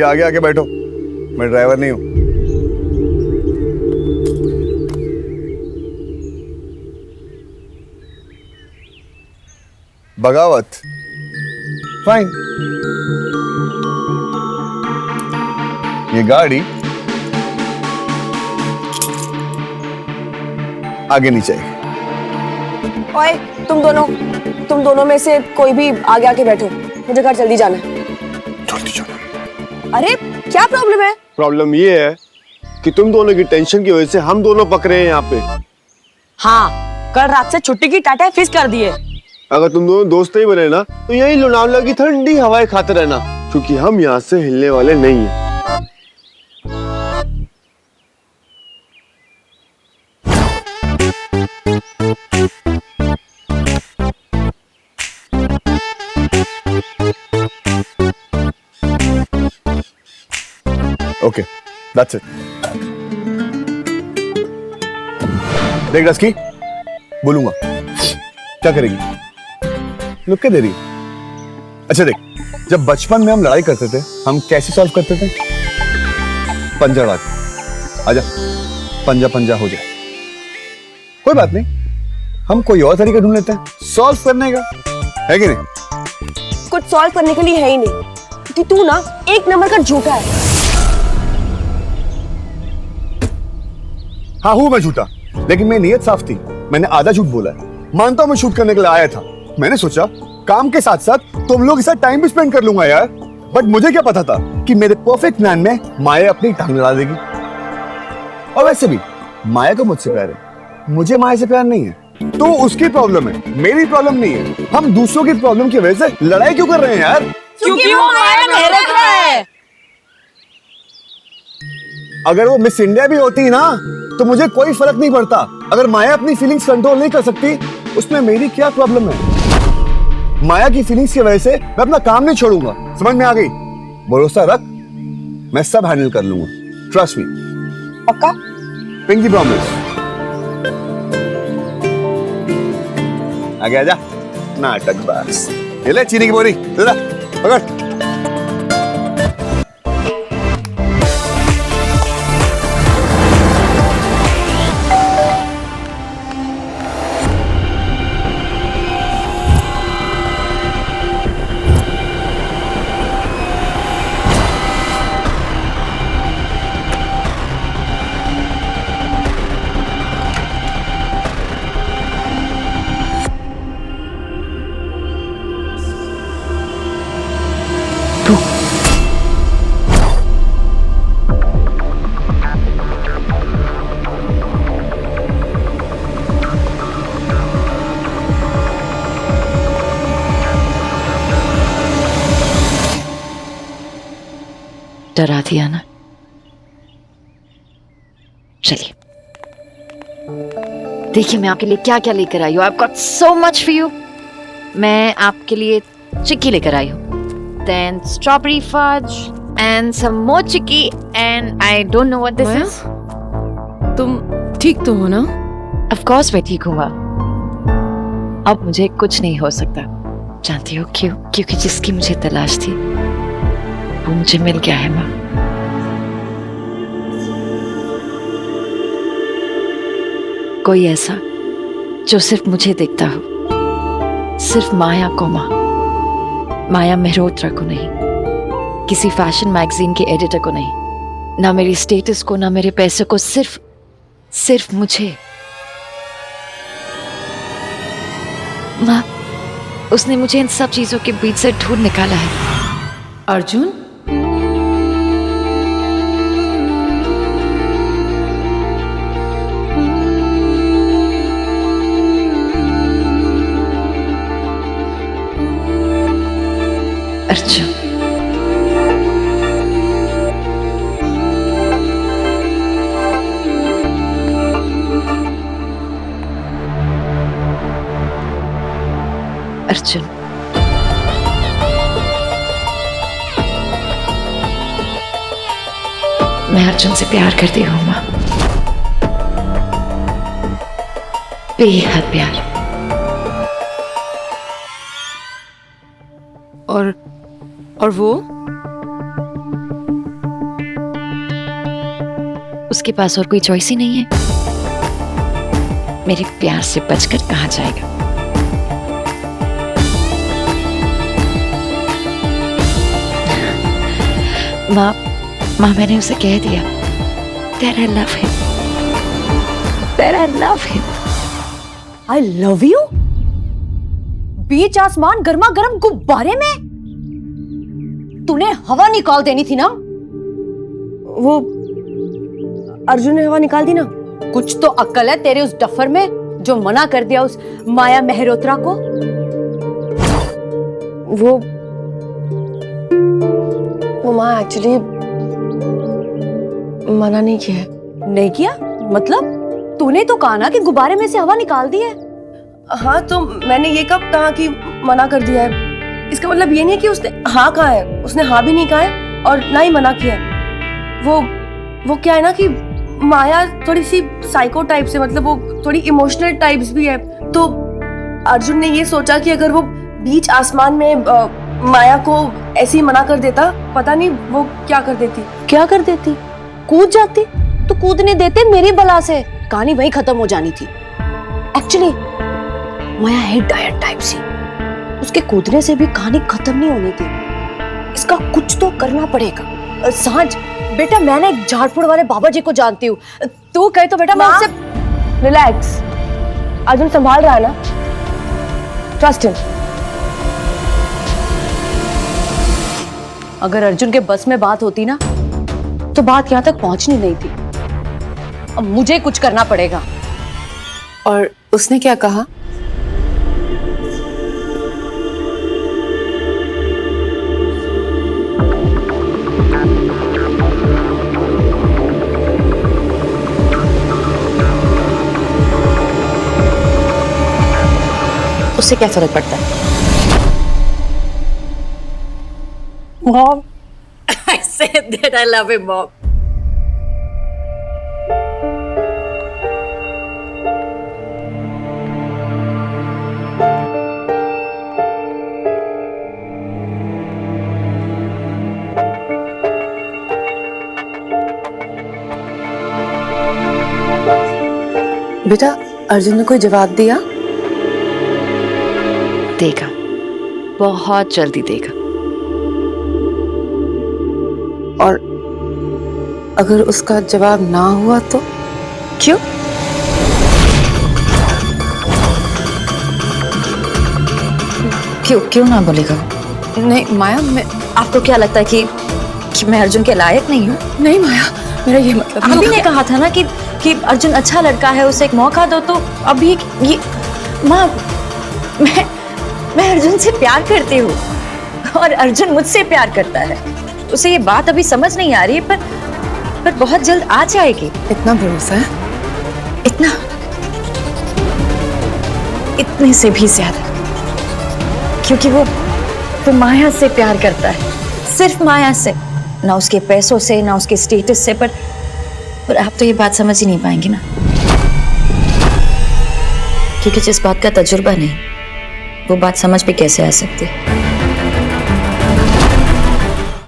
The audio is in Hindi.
आगे आके बैठो, मैं ड्राइवर नहीं हूं। बगावत, फाइन। ये गाड़ी आगे नहीं चाहिए। ओए, तुम दोनों में से कोई भी आगे आके बैठो, मुझे घर जल्दी जाना है। जल्दी जाना। अरे क्या प्रॉब्लम है? प्रॉब्लम ये है कि तुम दोनों की टेंशन की वजह से हम दोनों पकड़े हैं यहाँ पे। हाँ, कल रात से छुट्टी की टाटा फिक्स कर दिए। अगर तुम दोनों दोस्त नहीं बने ना तो यही लोनावला की ठंडी हवाएं खाते रहना, क्योंकि हम यहाँ से हिलने वाले नहीं हैं। Okay, that's it. देख रस्की, बोलूंगा क्या करेगी? लुक के दे रही। अच्छा देख, जब बचपन में हम लड़ाई करते थे, हम कैसे सॉल्व करते थे? पंजा लड़ा के। आजा, पंजा पंजा हो जाए। कोई बात नहीं, हम कोई और तरीका ढूंढ लेते हैं सॉल्व करने का, है कि नहीं? कुछ सॉल्व करने के लिए है ही नहीं, क्योंकि तू ना एक नंबर का झूठा है। हाँ हूं मैं झूठा, लेकिन मेरी नीयत साफ थी। मैंने आधा झूठ बोला है। मानता हूं मैं शूट करने के लिए आया था। मैंने सोचा काम के साथ साथ तुम लोग के साथ टाइम भी स्पेंड कर लूंगा यार। बट मुझे क्या पता था कि मेरे परफेक्ट प्लान में माया अपनी टांग लड़ा देगी। और वैसे भी माया को मुझसे प्यार है, मुझे माया से प्यार नहीं है। तो उसकी प्रॉब्लम है, मेरी प्रॉब्लम नहीं है। हम दूसरों की प्रॉब्लम की वजह से लड़ाई क्यों कर रहे हैं यार? क्योंकि वो माया मेहनत रहा है। अगर वो मिस इंडिया भी होती ना तो मुझे कोई फर्क नहीं पड़ता। अगर माया अपनी फीलिंग्स कंट्रोल नहीं कर सकती, उसमें मेरी क्या प्रॉब्लम है? माया की फीलिंग्स की वजह से मैं अपना काम नहीं छोड़ूंगा। समझ में आ गई? भरोसा रख, मैं सब हैंडल कर लूंगा। Trust me. पक्का? Pinky promise. आगे आजा, नाटक बस। ये ले चीनी की बोरी, ले पकड़। डरा दिया ना? चलिए देखिए मैं आपके लिए क्या क्या लेकर आई हूँ। I've got so much for you। मैं आपके लिए चिक्की लेकर आई हूँ, then strawberry fudge and some more chikki and I don't know what this is। तुम ठीक तो हो ना? Of course मैं ठीक हूँ। अब मुझे कुछ नहीं हो सकता। जानती हो क्यों? क्योंकि जिसकी मुझे तलाश थी वो मुझे मिल गया है माँ। कोई ऐसा जो सिर्फ मुझे देखता हो, सिर्फ माया को माँ। माया मेहरोत्रा को नहीं, किसी फैशन मैगजीन के एडिटर को नहीं, ना मेरी स्टेटस को, ना मेरे पैसे को, सिर्फ मुझे। माँ, उसने मुझे इन सब चीजों के बीच से ढूंढ निकाला है। अर्जुन, अर्जुन, अर्जुन, मैं अर्जुन से प्यार करती हूँ माँ, बेहद प्यार। और वो उसके पास और कोई चॉइस ही नहीं है। मेरे प्यार से बचकर कहाँ जाएगा। माँ मैंने उसे कह दिया that I love him, that I love him। I love you? बीच आसमान गर्मा गर्म गुब्बारे में? तूने हवा निकाल देनी थी ना। वो अर्जुन ने हवा निकाल दी ना। कुछ तो अक्ल है तेरे उस डफर में जो मना कर दिया उस माया मेहरोत्रा को। वो माँ एक्चुअली मना नहीं किया है। नहीं किया मतलब? तूने तो कहा ना कि गुब्बारे में से हवा निकाल दी है। हाँ तो मैंने ये कब कहा कि मना कर दिया है? इसका मतलब ये नहीं है कि उसने हाँ कहा है। उसने हाँ भी नहीं कहा है और ना ही मना किया है। वो क्या है ना कि माया थोड़ी सी साइको टाइप से, मतलब वो थोड़ी इमोशनल टाइप्स भी है। तो अर्जुन ने ये सोचा कि अगर वो बीच आसमान में माया को ऐसे ही मना कर देता, पता नहीं वो क्या कर देती। क्या कर देती? कूद जाती। तो कूदने देते मेरी बला से, कहानी वहीं खत्म हो जानी थी। एक्चुअली माया है डायट टाइप सी, उसके कूदने से भी कहानी खत्म नहीं होनी थी। इसका कुछ तो करना पड़ेगा। सांझ बेटा, मैंने एक झाड़फूड़ वाले बाबा जी को जानती हूँ, तू कहे तो बेटा मैं उससे। रिलैक्स, अर्जुन संभाल रहा है ना, ट्रस्ट हिम। अगर अर्जुन के बस में बात होती ना तो बात यहाँ तक पहुंचनी नहीं थी। अब मुझे कुछ करना पड़ेगा। और उसने क्या कहा? उससे क्या फर्क पड़ता है? Mom, I said that I love him, Mom. बेटा, अर्जुन ने कोई जवाब दिया? देगा, बहुत जल्दी देगा। और अगर उसका जवाब ना हुआ तो? क्यों? क्यों ना बोलेगा? नहीं माया, आपको क्या लगता है कि मैं अर्जुन के लायक नहीं हूँ? नहीं माया, मेरा ये मतलब नहीं। अभी ने कहा था ना कि अर्जुन अच्छा लड़का है, उसे एक मौका दो। तो अभी ये माँ, मैं अर्जुन से प्यार करती हूँ और अर्जुन मुझसे प्यार करता है। उसे ये बात अभी समझ नहीं आ रही है, पर बहुत जल्द आ जाएगी। इतना भरोसा है? इतने से भी ज्यादा, क्योंकि वो माया से प्यार करता है, सिर्फ माया से, ना उसके पैसों से, ना उसके स्टेटस से। पर आप तो ये बात समझ ही नहीं पाएंगे ना, क्योंकि जिस बात का तजुर्बा नहीं, वो बात समझ भी कैसे आ सकती है।